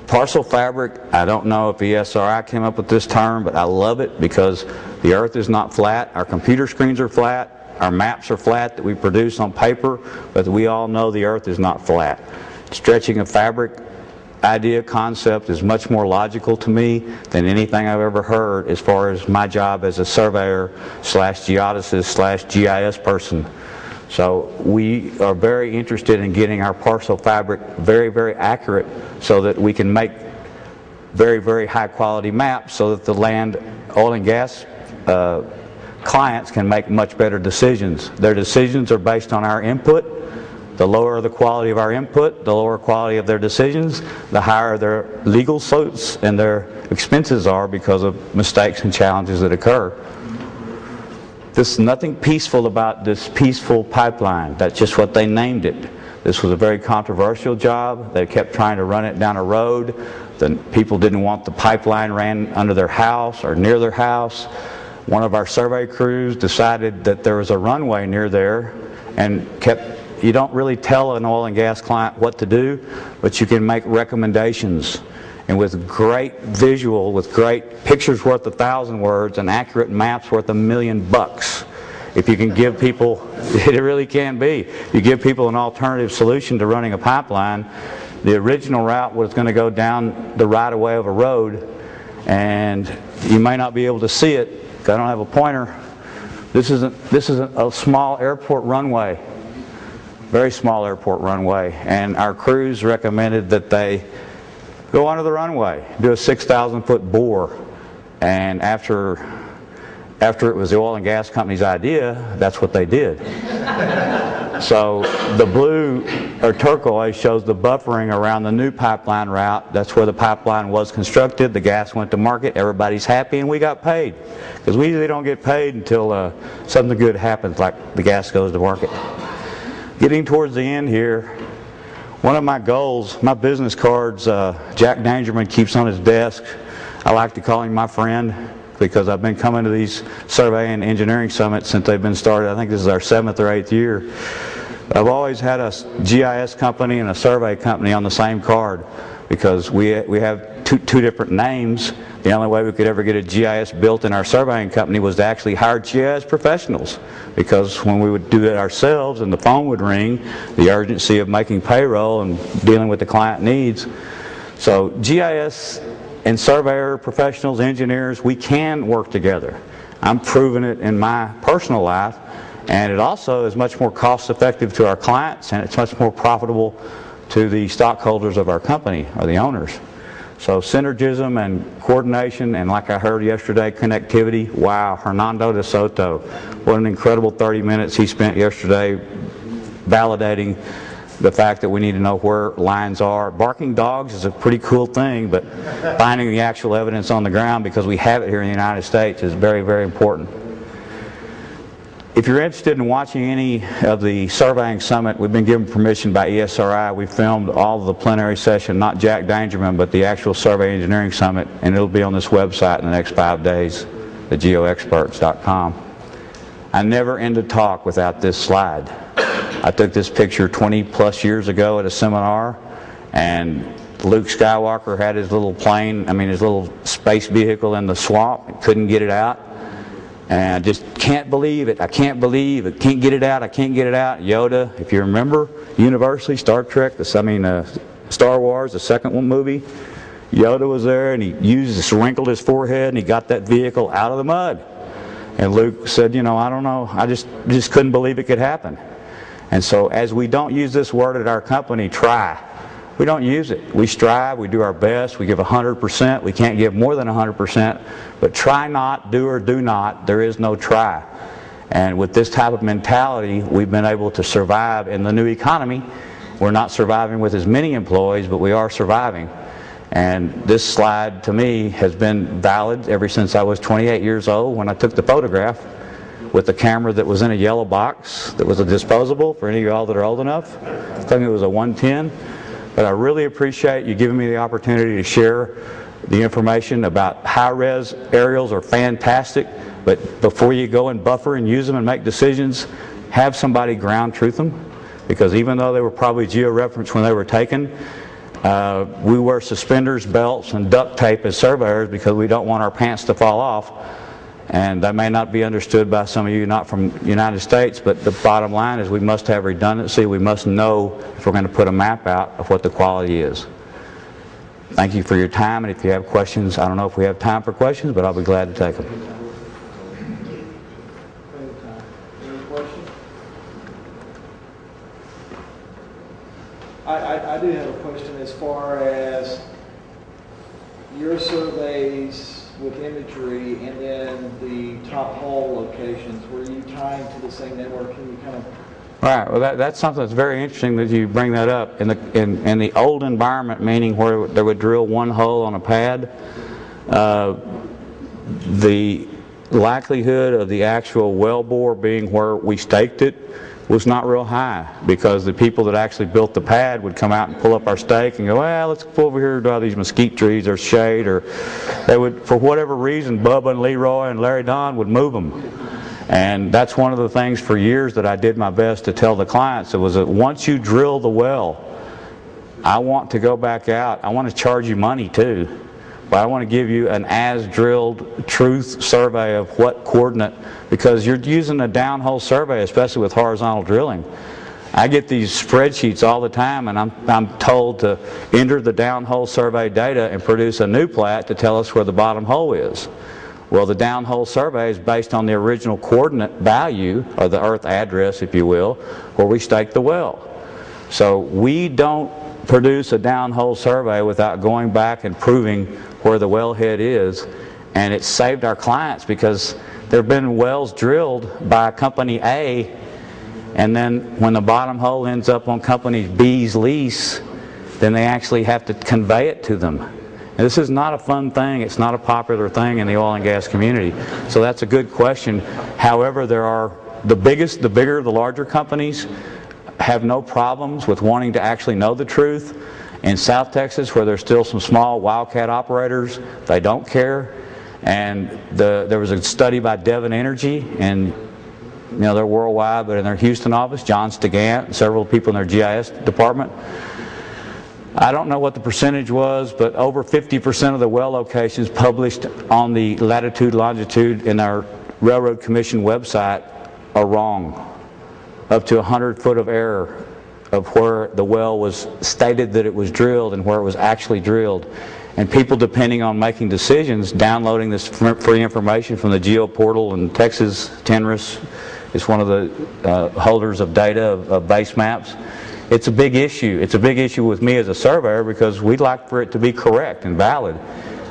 Parcel fabric, I don't know if ESRI came up with this term, but I love it because the earth is not flat. Our computer screens are flat. Our maps are flat that we produce on paper, but we all know the earth is not flat. Stretching a fabric idea, concept is much more logical to me than anything I've ever heard as far as my job as a surveyor slash geodesist slash GIS person. So we are very interested in getting our parcel fabric very, very accurate so that we can make very, very high quality maps so that the land, oil and gas clients can make much better decisions. Their decisions are based on our input. The lower the quality of our input, the lower quality of their decisions, the higher their legal suits and their expenses are because of mistakes and challenges that occur. There's nothing peaceful about this peaceful pipeline. That's just what they named it. This was a very controversial job. They kept trying to run it down a road. The people didn't want the pipeline ran under their house or near their house. One of our survey crews decided that there was a runway near there and kept, you don't really tell an oil and gas client what to do, but you can make recommendations. And with great visual, with great pictures worth 1,000 words and accurate maps worth $1,000,000. If you can give people, it really can be, you give people an alternative solution to running a pipeline. The original route was going to go down the right of way of a road, and you may not be able to see it because I don't have a pointer. This is a small airport runway, very small airport runway, and our crews recommended that they go under the runway, do a 6,000-foot bore, and after it was the oil and gas company's idea, that's what they did. So the blue or turquoise shows the buffering around the new pipeline route. That's where the pipeline was constructed. The gas went to market. Everybody's happy, and we got paid. Because we usually don't get paid until something good happens, like the gas goes to market. Getting towards the end here, one of my goals, my business cards, Jack Dangerman keeps on his desk. I like to call him my friend because I've been coming to these survey and engineering summits since they've been started. I think this is our 7th or 8th year. I've always had a GIS company and a survey company on the same card because we have two different names. The only way we could ever get a GIS built in our surveying company was to actually hire GIS professionals, because when we would do it ourselves and the phone would ring, the urgency of making payroll and dealing with the client needs. So GIS and surveyor professionals, engineers, we can work together. I'm proving it in my personal life, and it also is much more cost effective to our clients, and it's much more profitable to the stockholders of our company, or the owners. So synergism and coordination, and like I heard yesterday, connectivity. Wow, Hernando de Soto, what an incredible 30 minutes he spent yesterday validating the fact that we need to know where lines are. Barking dogs is a pretty cool thing, but finding the actual evidence on the ground, because we have it here in the United States, is very, very important. If you're interested in watching any of the surveying summit, we've been given permission by ESRI. We filmed all of the plenary session, not Jack Dangerman, but the actual survey engineering summit, and it'll be on this website in the next 5 days, thegeoexperts.com. I never end a talk without this slide. I took this picture 20 plus years ago at a seminar, and Luke Skywalker had his little plane, his little space vehicle in the swamp, couldn't get it out. And I just can't believe it. I can't believe it. Can't get it out. I can't get it out. Yoda, if you remember, Universally, Star Trek, Star Wars, the second one movie, Yoda was there, and he wrinkled his forehead, and he got that vehicle out of the mud. And Luke said, I don't know. I just couldn't believe it could happen. And so as we don't use this word at our company, try. We don't use it. We strive, we do our best, we give 100%. We can't give more than 100%, but try not, do or do not. There is no try. And with this type of mentality, we've been able to survive in the new economy. We're not surviving with as many employees, but we are surviving. And this slide, to me, has been valid ever since I was 28 years old when I took the photograph with the camera that was in a yellow box that was a disposable, for any of y'all that are old enough. I think it was a 110. But I really appreciate you giving me the opportunity to share the information about high-res aerials are fantastic, but before you go and buffer and use them and make decisions, have somebody ground truth them, because even though they were probably geo-referenced when they were taken, We wear suspenders, belts, and duct tape as surveyors because we don't want our pants to fall off. And that may not be understood by some of you not from the United States, but the bottom line is we must have redundancy. We must know if we're going to put a map out of what the quality is. Thank you for your time, and if you have questions, I don't know if we have time for questions, but I'll be glad to take them. Any questions? I do have a question as far as your surveys with imagery and then the top hole locations. Were you tying to the same network? Can you kind of... Right. Well, that's something that's very interesting that you bring that up. In the old environment, meaning where they would drill one hole on a pad, the likelihood of the actual well bore being where we staked it was not real high, because the people that actually built the pad would come out and pull up our stake and go, well, let's go over here to all these mesquite trees or shade, or they would, for whatever reason, Bubba and Leroy and Larry Don would move them. And that's one of the things for years that I did my best to tell the clients. It was that once you drill the well, I want to go back out. I want to charge you money too, but I want to give you an as-drilled truth survey of what coordinate, because you're using a downhole survey, especially with horizontal drilling. I get these spreadsheets all the time, and I'm told to enter the downhole survey data and produce a new plat to tell us where the bottom hole is. Well, the downhole survey is based on the original coordinate value, or the earth address, if you will, where we staked the well. So we don't produce a downhole survey without going back and proving where the wellhead is, and it saved our clients because there have been wells drilled by company A, and then when the bottom hole ends up on company B's lease, then they actually have to convey it to them. And this is not a fun thing. It's not a popular thing in the oil and gas community. So that's a good question. However, there are the bigger, the larger companies have no problems with wanting to actually know the truth. In South Texas, where there's still some small wildcat operators, they don't care. And there was a study by Devon Energy, and you know, they're worldwide, but in their Houston office, John Stigant and several people in their GIS department, I don't know what the percentage was, but over 50% of the well locations published on the latitude, longitude in our Railroad Commission website are wrong. Up to 100 foot of error of where the well was stated that it was drilled and where it was actually drilled. And people, depending on making decisions, downloading this free information from the Geo Portal, and Texas Tenris is one of the holders of data of base maps. It's a big issue. It's a big issue with me as a surveyor because we'd like for it to be correct and valid.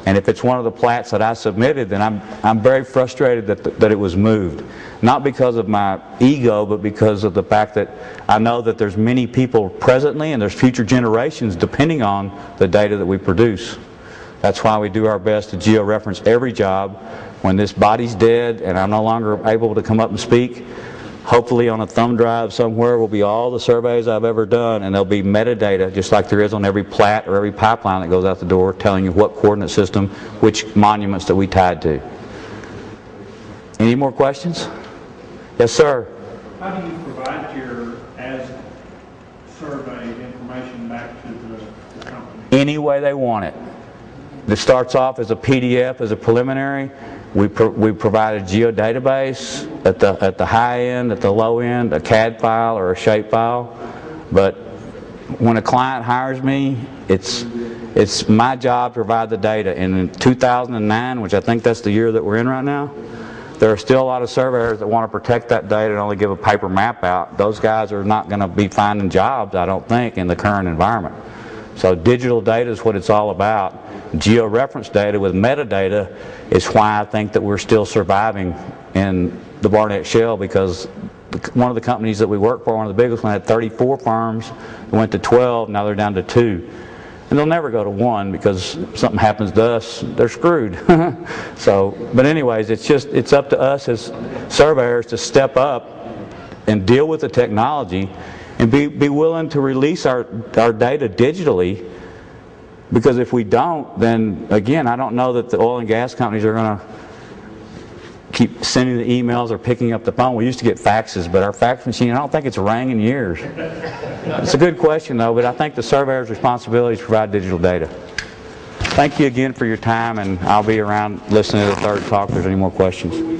And if it's one of the plats that I submitted, then I'm very frustrated that it was moved. Not because of my ego, but because of the fact that I know that there's many people presently and there's future generations depending on the data that we produce. That's why we do our best to geo-reference every job. When this body's dead and I'm no longer able to come up and speak, hopefully on a thumb drive somewhere will be all the surveys I've ever done, and there'll be metadata just like there is on every plat or every pipeline that goes out the door telling you what coordinate system, which monuments that we tied to. Any more questions? Yes, sir. How do you provide your as-surveyed information back to the company? Any way they want it. It starts off as a PDF, as a preliminary. We provide a geodatabase at the high end, at the low end, a CAD file or a shape file. But when a client hires me, it's my job to provide the data. And in 2009, which I think that's the year that we're in right now, there are still a lot of surveyors that want to protect that data and only give a paper map out. Those guys are not going to be finding jobs, I don't think, in the current environment. So digital data is what it's all about. Geo-reference data with metadata is why I think that we're still surviving in the Barnett Shale, because one of the companies that we work for, one of the biggest ones, had 34 farms, went to 12, now they're down to 2. And they'll never go to 1 because if something happens to us, they're screwed. But anyways, it's up to us as surveyors to step up and deal with the technology and be willing to release our data digitally, because if we don't, then again, I don't know that the oil and gas companies are going to keep sending the emails or picking up the phone. We used to get faxes, but our fax machine, I don't think it's rang in years. It's a good question, though, but I think the surveyor's responsibility is to provide digital data. Thank you again for your time, and I'll be around listening to the third talk if there's any more questions.